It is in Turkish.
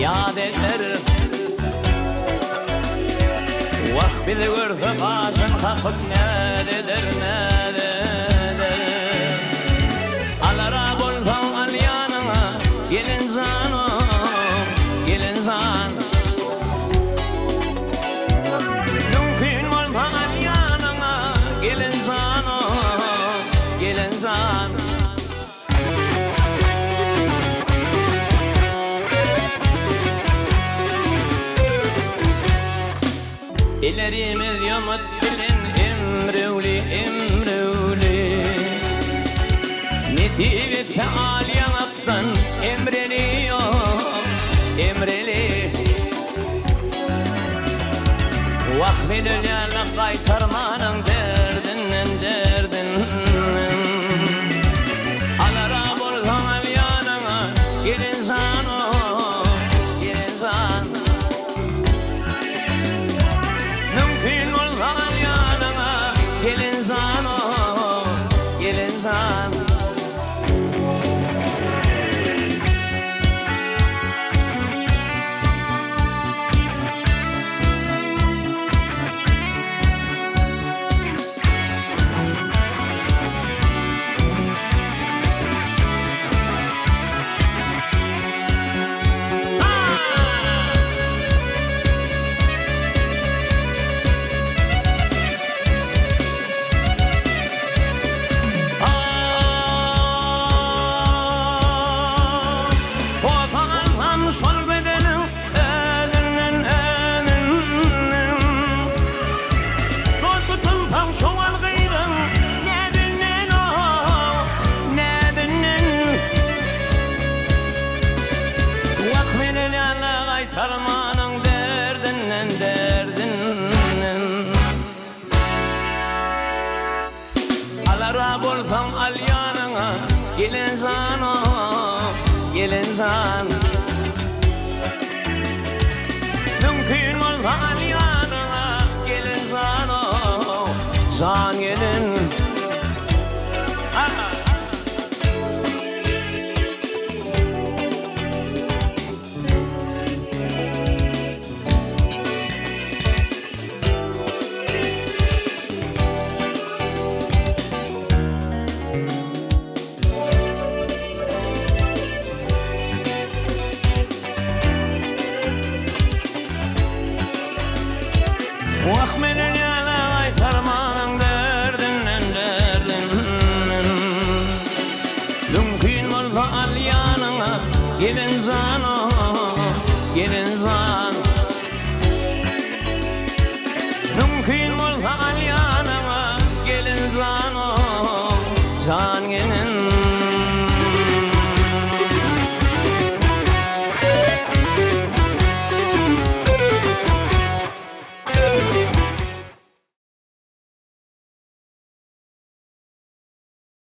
yad eder. Vah bir görse başın takıp ne eder, ne eder. Alara bolsan al yanına, gelin canım, gelin can. Mümkün olsa al yanına, gelin canım, gelin can. İlerimiz yamut bilin emrevli emrevli. Netivet feal yanaktan emreliyor emreli. Vahmi dünyana kaytarmanın derdinden derdinden. Alara bolsan al yanına, gelin canım, gelin can. Mümkün olsan yanına, gelin canım, gelin can. Sol bedenim elinden elinden. Korkutun tam şoval gıydın nedinden o nedinden. Vakminin yana kaytarmanın derdinden derdinden. Alara bolsan al yanına, gelin canım, gelin can. Mümkün olsan yanına, gelin canım, can gelin. Vahminin yana kaytarmanın derdinden derdinden. Mümkün olsa al yanına, gelin canım, gelin can.